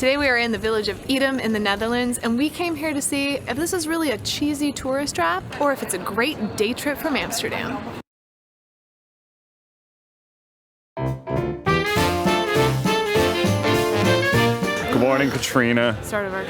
Today we are in the village of Edam in the Netherlands, and we came here to see if this is really a cheesy tourist trap or if it's a great day trip from Amsterdam. Good morning, Katrina. Start over.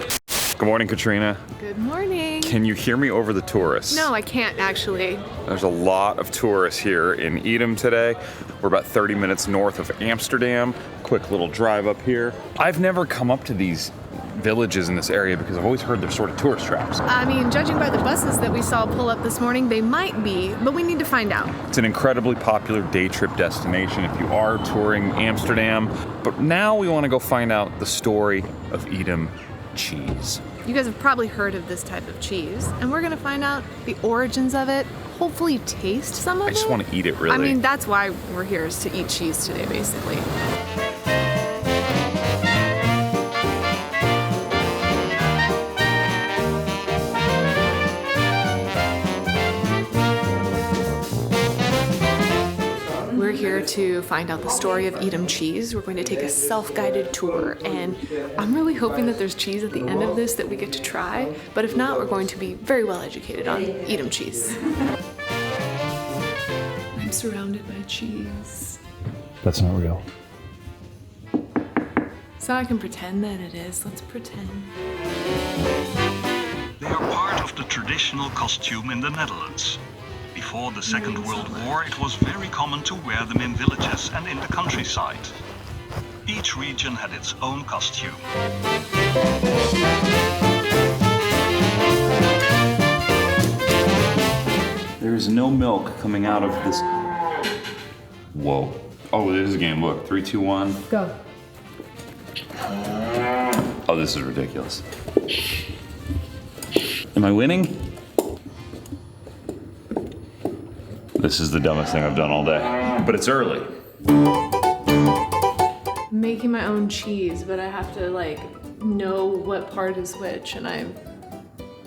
Good morning, Katrina. Good morning. Can you hear me over the tourists? No, I can't actually. There's a lot of tourists here in Edam today. We're about 30 minutes north of Amsterdam. Quick little drive up here. I've never come up to these villages in this area because I've always heard they're sort of tourist traps. I mean, judging by the buses that we saw pull up this morning, they might be, but we need to find out. It's an incredibly popular day trip destination if you are touring Amsterdam. But now we want to go find out the story of Edam cheese. You guys have probably heard of this type of cheese, and we're gonna find out the origins of it, hopefully taste some of it. I just want to eat it, really. I mean, that's why we're here, is to eat cheese today, basically. We're here to find out the story of Edam cheese. We're going to take a self-guided tour, and I'm really hoping that there's cheese at the end of this that we get to try, but if not, we're going to be very well educated on Edam cheese. I'm surrounded by cheese. That's not real. So I can pretend that it is. Let's pretend. They are part of the traditional costume in the Netherlands. Before the Second World War, it was very common to wear them in villages and in the countryside. Each region had its own costume. There is no milk coming out of this. Whoa. Oh, it is a game. Look, 3, 2, 1. Go. Oh, this is ridiculous. Am I winning? This is the dumbest thing I've done all day, but it's early. Making my own cheese, but I have to know what part is which, and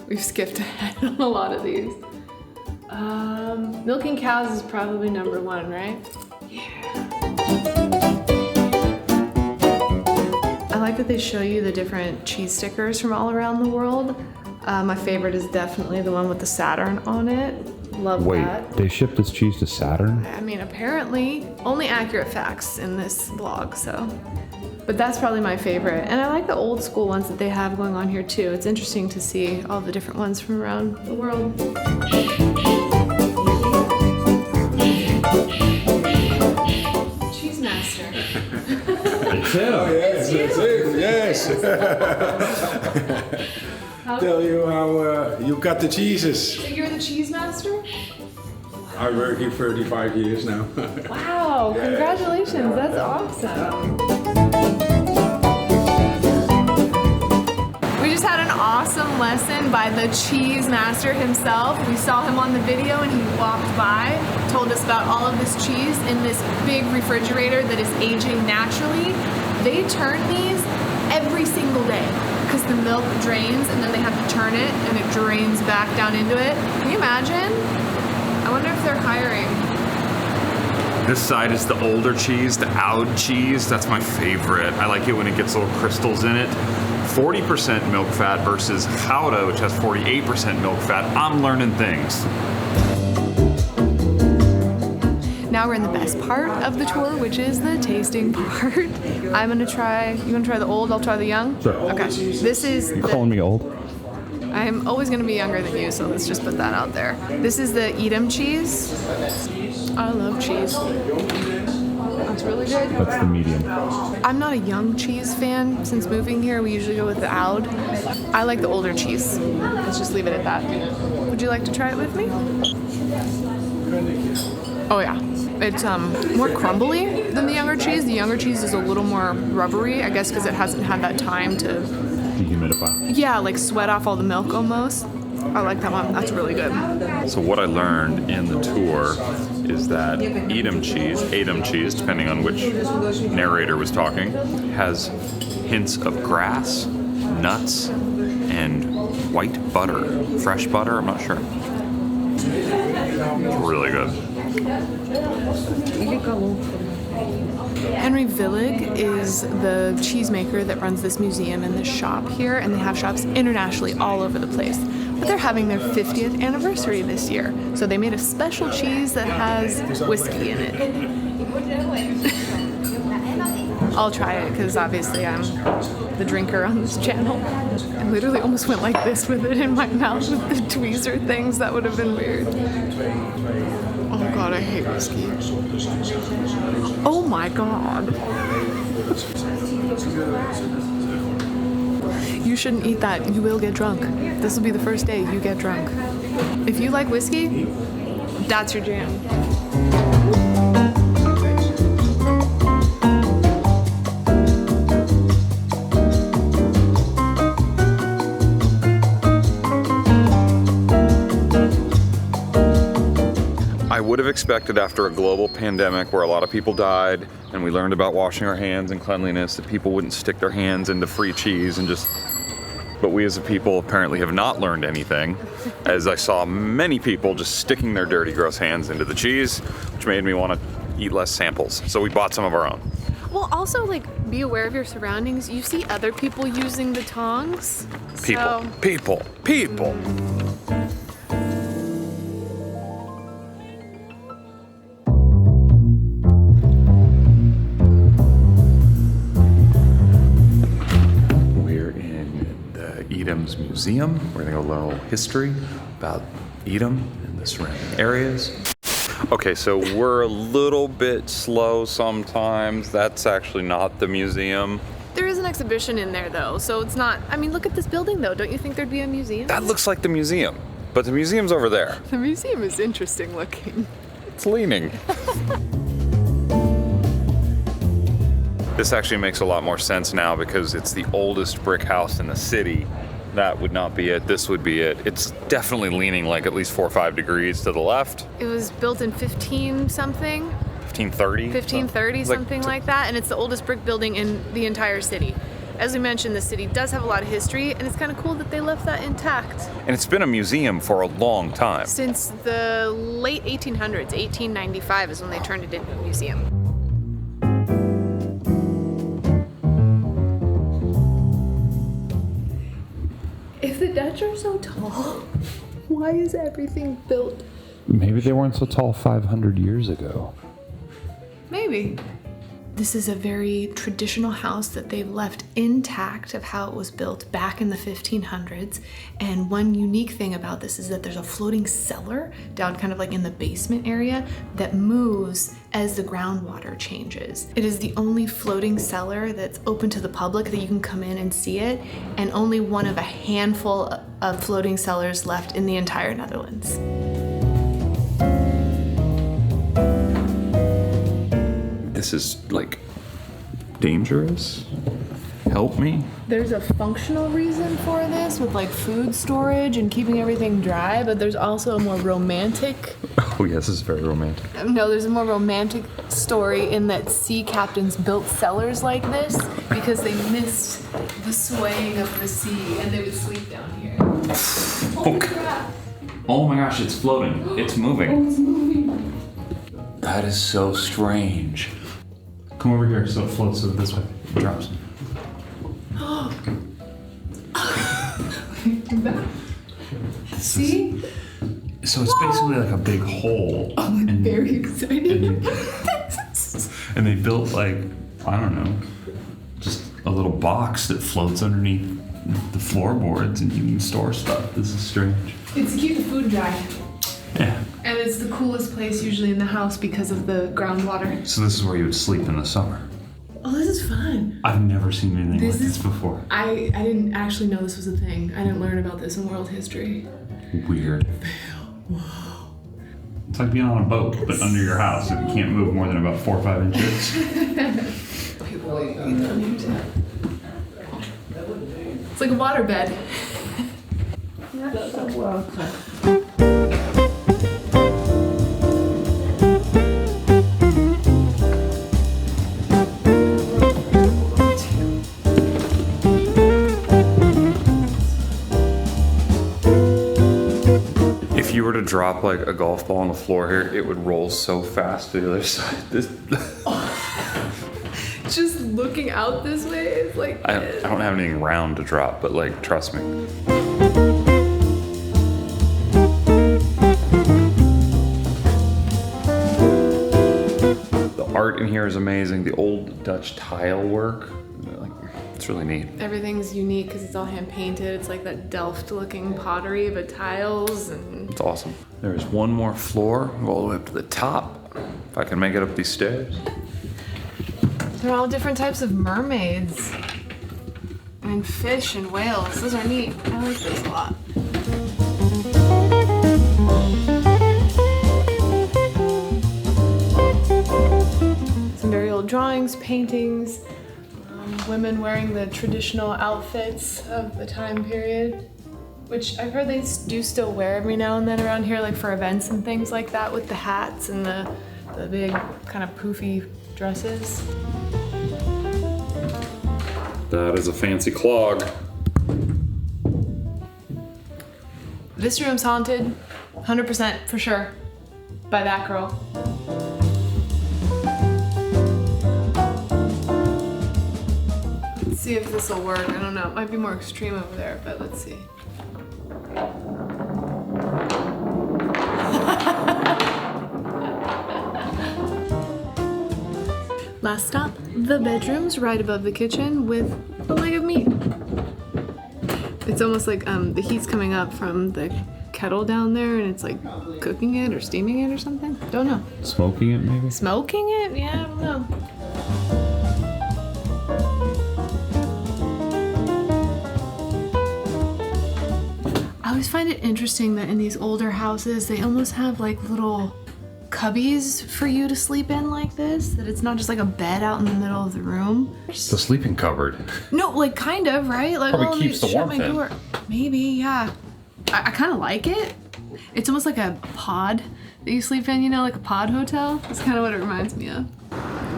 we've skipped ahead on a lot of these. Milking cows is probably number 1, right? Yeah. I like that they show you the different cheese stickers from all around the world. My favorite is definitely the one with the Saturn on it. Love that. Wait, they shipped this cheese to Saturn? I mean, apparently, only accurate facts in this vlog, so. But that's probably my favorite. And I like the old school ones that they have going on here too. It's interesting to see all the different ones from around the world. Cheese master. It's him. Oh, yes, it's it, yes. Tell you how you cut the cheeses. So you're the cheese master? I work here 35 years now. Wow, congratulations, that's awesome. We just had an awesome lesson by the cheese master himself. We saw him on the video and he walked by, told us about all of this cheese in this big refrigerator that is aging naturally. They turn these every single day because the milk drains and then they have to turn it and it drains back down into it. Can you imagine? I wonder if they're hiring. This side is the older cheese, the oud cheese. That's my favorite. I like it when it gets little crystals in it. 40% milk fat versus Gouda, which has 48% milk fat. I'm learning things. Now we're in the best part of the tour, which is the tasting part. I'm gonna try, you wanna try the old, I'll try the young? Sure. Okay, this is You calling me old? I'm always gonna be younger than you, so let's just put that out there. This is the Edam cheese. I love cheese. That's really good. That's the medium. I'm not a young cheese fan. Since moving here, we usually go with the oud. I like the older cheese. Let's just leave it at that. Would you like to try it with me? Oh yeah. It's more crumbly than the younger cheese. The younger cheese is a little more rubbery, I guess because it hasn't had that time to Dehumidify. yeah, like sweat off all the milk almost. I like that one. That's really good. So what I learned in the tour is that Edam cheese, depending on which narrator was talking, has hints of grass, nuts, and white butter. Fresh butter, I'm not sure. It's really good. Henry Willig is the cheesemaker that runs this museum and this shop here, and they have shops internationally all over the place. But they're having their 50th anniversary this year, so they made a special cheese that has whiskey in it. I'll try it because obviously I'm the drinker on this channel. I literally almost went like this with it in my mouth with the tweezer things. That would have been weird. Oh god, I hate whiskey. Oh my god. You shouldn't eat that. You will get drunk. This will be the first day you get drunk. If you like whiskey, that's your jam. I would have expected after a global pandemic where a lot of people died and we learned about washing our hands and cleanliness that people wouldn't stick their hands into free cheese and just... But we as a people apparently have not learned anything, as I saw many people just sticking their dirty, gross hands into the cheese, which made me want to eat less samples. So we bought some of our own. Well, also, like, be aware of your surroundings. You see other people using the tongs. People. Edam's Museum. We're gonna go learn a little history about Edam and the surrounding areas. Okay, so we're a little bit slow sometimes. That's actually not the museum. There is an exhibition in there though, so it's not, I mean, look at this building though. Don't you think there'd be a museum? That looks like the museum, but the museum's over there. The museum is interesting looking. It's leaning. This actually makes a lot more sense now because it's the oldest brick house in the city. That would not be it, this would be it. It's definitely leaning like at least 4 or 5 degrees to the left. It was built in 15-something? 1530? 1530, something like that, and it's the oldest brick building in the entire city. As we mentioned, the city does have a lot of history, and it's kind of cool that they left that intact. And it's been a museum for a long time. Since the late 1800s, 1895 is when they turned it into a museum. If the Dutch are so tall, why is everything built? Maybe they weren't so tall 500 years ago. Maybe. This is a very traditional house that they've left intact of how it was built back in the 1500s. And one unique thing about this is that there's a floating cellar down kind of like in the basement area that moves as the groundwater changes. It is the only floating cellar that's open to the public that you can come in and see it, and only one of a handful of floating cellars left in the entire Netherlands. This is like dangerous. Help me. There's a functional reason for this with like food storage and keeping everything dry, but there's also a more romantic. Oh yes, this is very romantic. No, there's a more romantic story in that sea captains built cellars like this because they missed the swaying of the sea and they would sleep down here. Holy crap. Oh my gosh, it's floating. It's moving. Oh, it's moving. That is so strange. Come over here so it floats this way. It drops. See? So it's basically like a big hole. Oh, I'm very excited. And they built like, I don't know, just a little box that floats underneath the floorboards and you can store stuff. This is strange. It's to keep the food dry. Yeah. And it's the coolest place usually in the house because of the groundwater. So this is where you would sleep in the summer. Oh, this is fun. I've never seen anything This like this before. I didn't actually know this was a thing. I didn't learn about this in world history. Weird. Whoa. It's like being on a boat, but under your house. It can't move more than about 4 or 5 inches. It's like a waterbed. If you were to drop like a golf ball on the floor here, it would roll so fast to the other side. This looking out this way is like I don't have anything round to drop, but like, trust me. The art in here is amazing. The old Dutch tile work, like, it's really neat. Everything's unique because it's all hand painted. It's like that Delft-looking pottery, but tiles and. It's awesome. There's one more floor, go all the way up to the top. If I can make it up these stairs. They're all different types of mermaids and fish and whales. Those are neat. I like those a lot. Some very old drawings, paintings, women wearing the traditional outfits of the time period, which I've heard they do still wear every now and then around here, like for events and things like that, with the hats and the big kind of poofy dresses. That is a fancy clog. This room's haunted, 100% for sure, by that girl. Let's see if this will work. I don't know. It might be more extreme over there, but let's see. Last stop, the bedrooms right above the kitchen with a leg of meat. It's almost like the heat's coming up from the kettle down there and it's like cooking it or steaming it or something. Don't know. Smoking it, maybe? Smoking it? Yeah, I don't know. I always find it interesting that in these older houses, they almost have like little cubbies for you to sleep in like this, that it's not just like a bed out in the middle of the room. It's the sleeping cupboard. No, like kind of, right? Like, Probably well, keeps the shut warmth my in. door. Maybe, yeah. I kind of like it. It's almost like a pod that you sleep in, you know, like a pod hotel. That's kind of what it reminds me of.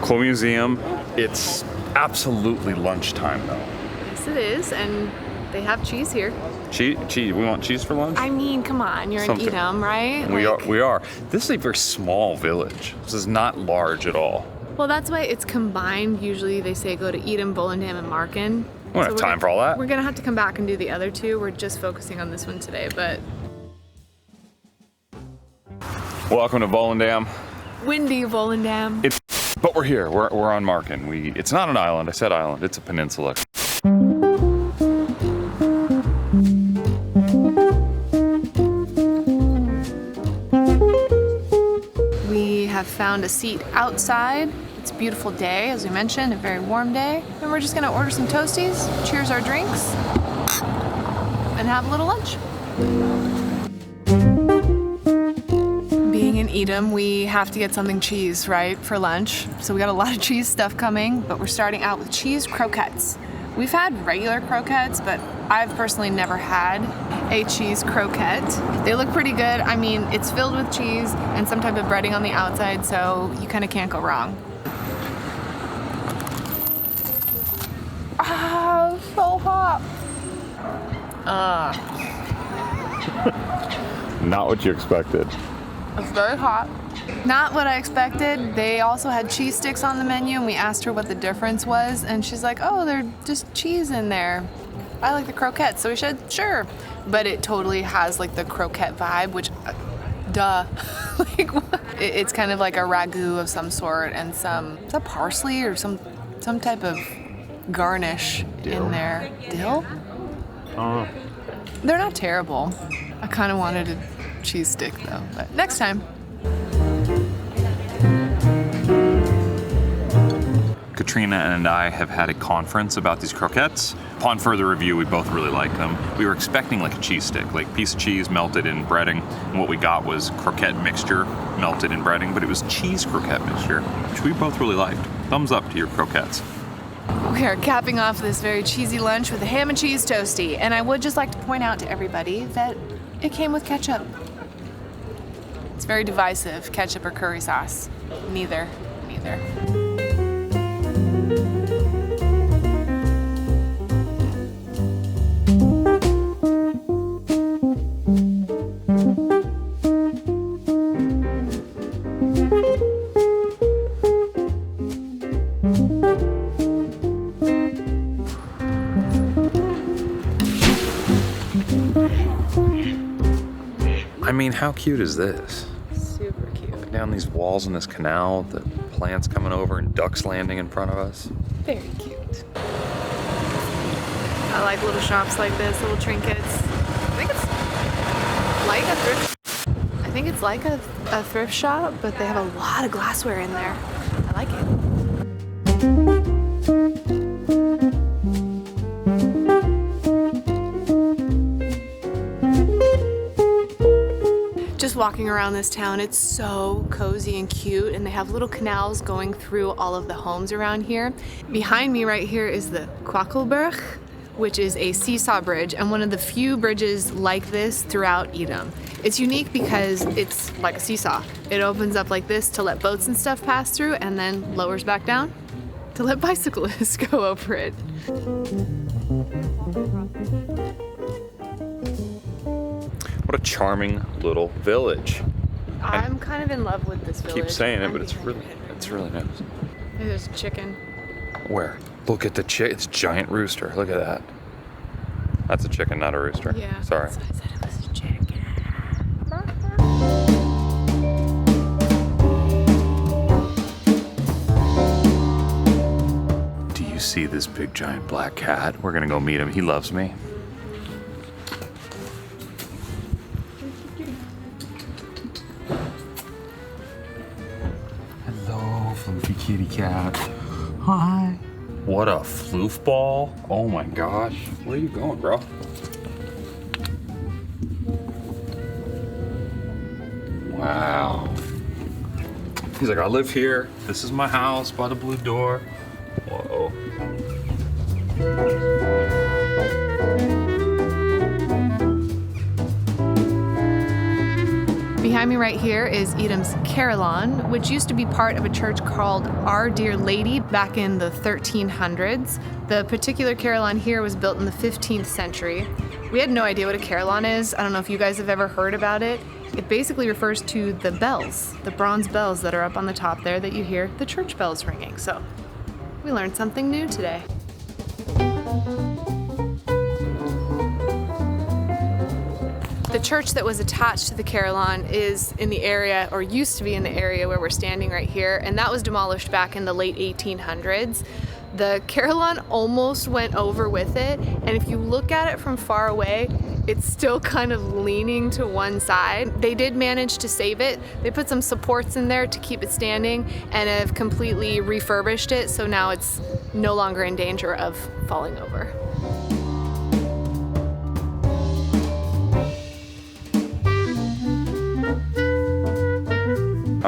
Cool museum. It's absolutely lunchtime though. Yes, it is, and they have cheese here. Cheese? We want cheese for lunch? I mean, come on, you're Something. in Edam, right? We Like- are. This is a very small village. This is not large at all. Well, that's why it's combined. Usually they say go to Edam, Volendam, and Marken. We don't have time for all that. We're gonna have to come back and do the other two. We're just focusing on this one today, but Welcome to Volendam. windy Volendam. But we're here. We're on Marken. It's not an island. I said island. It's a peninsula. We have found a seat outside. It's a beautiful day, as we mentioned, a very warm day. And we're just gonna order some toasties, cheers our drinks, and have a little lunch. Being in Edam, we have to get something cheese, right, for lunch. So we got a lot of cheese stuff coming, but we're starting out with cheese croquettes. We've had regular croquettes, but I've personally never had a cheese croquette. They look pretty good. I mean, it's filled with cheese and some type of breading on the outside, so you kind of can't go wrong. Ah, so hot. Not what you expected. It's very hot. Not what I expected. They also had cheese sticks on the menu, and we asked her what the difference was, and she's like, oh, they're just cheese in there. I like the croquettes, so we said, sure. But it totally has like the croquette vibe, which, duh. Like, it's kind of like a ragu of some sort, and is that parsley or some type of garnish in there. Dill? They're not terrible. I kind of wanted a cheese stick though, but next time. Katrina and I have had a conference about these croquettes. Upon further review, we both really like them. We were expecting like a cheese stick, like piece of cheese melted in breading, and what we got was croquette mixture melted in breading, but it was cheese croquette mixture, which we both really liked. Thumbs up to your croquettes. We are capping off this very cheesy lunch with a ham and cheese toastie, and I would just like to point out to everybody that it came with ketchup. It's very divisive, ketchup or curry sauce. Neither. mean, how cute is this? Super cute. Look down these walls in this canal, the plants coming over and ducks landing in front of us. Very cute. I like little shops like this, little trinkets. I think it's like a thrift shop, but they have a lot of glassware in there. I like it. Just walking around this town, it's so cozy and cute, and they have little canals going through all of the homes around here. Behind me right here is the Kwakkelberg, which is a seesaw bridge and one of the few bridges like this throughout Edam. It's unique because it's like a seesaw. It opens up like this to let boats and stuff pass through and then lowers back down to let bicyclists go over it. What a charming little village. I'm kind of in love with this village. Keep saying it, but I'm it's really nice. Maybe there's a chicken. Where? Look at the it's a giant rooster. Look at that. That's a chicken, not a rooster. Yeah. Sorry. That's what I said, it was a chicken. Do you see this big giant black cat? We're gonna go meet him. He loves me. Hello, fluffy kitty cat. Hi. What a floof ball. Oh my gosh. Where are you going, bro? Wow. He's like, I live here. This is my house by the blue door. Whoa. Behind me right here is Edam's Carillon, which used to be part of a church called Our Dear Lady back in the 1300s. The particular Carillon here was built in the 15th century. We had no idea what a Carillon is. I don't know if you guys have ever heard about it. It basically refers to the bells, the bronze bells that are up on the top there that you hear the church bells ringing. So we learned something new today. The church that was attached to the Carillon is in the area, or used to be in the area where we're standing right here, and that was demolished back in the late 1800s. The Carillon almost went over with it, and if you look at it from far away, it's still kind of leaning to one side. They did manage to save it. They put some supports in there to keep it standing and have completely refurbished it, so now it's no longer in danger of falling over.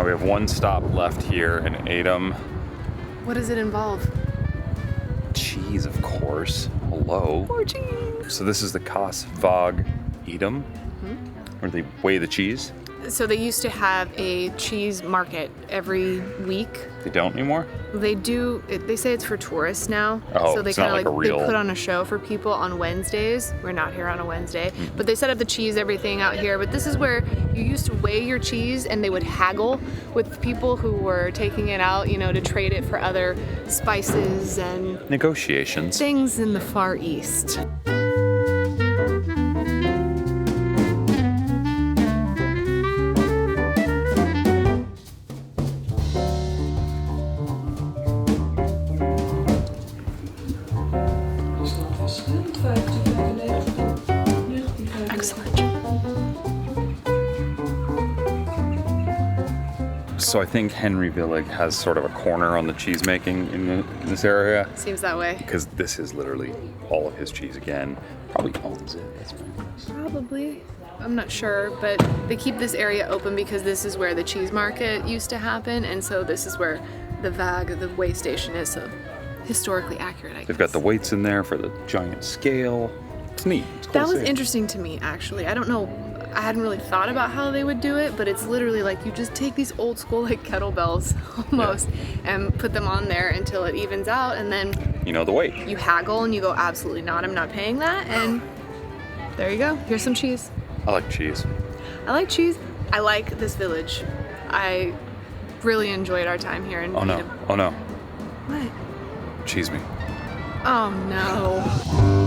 We have one stop left here in Edam. What does it involve? Cheese, of course. Hello. More cheese. So this is the Kasvag Edam, where they weigh the cheese. So they used to have a cheese market every week. They don't anymore? They do. They say it's for tourists now. Oh, so they it's not like a real- they put on a show for people on Wednesdays. We're not here on a Wednesday, but they set up the cheese, everything out here. But this is where you used to weigh your cheese, and they would haggle with people who were taking it out, you know, to trade it for other spices and Negotiations. things in the Far East. Excellent. So I think Henry Villig has sort of a corner on the cheese making in this area, Seems that way. because this is literally all of his cheese again. Probably owns it. That's my guess. Probably. I'm not sure, but they keep this area open because this is where the cheese market used to happen, and so this is where the VAG, the weigh station, is. So historically accurate, I guess. They've got the weights in there for the giant scale. It's neat. It's cool That to was see. interesting to me, actually. I don't know. I hadn't really thought about how they would do it, but it's literally like you just take these old school like kettlebells almost and put them on there until it evens out, and then You know the weight. you haggle and you go, absolutely not, I'm not paying that, and there you go. Here's some cheese. I like cheese. I like cheese. I like this village. I really enjoyed our time here in Oh no. Edam. Oh no. What? Cheese me. Oh no.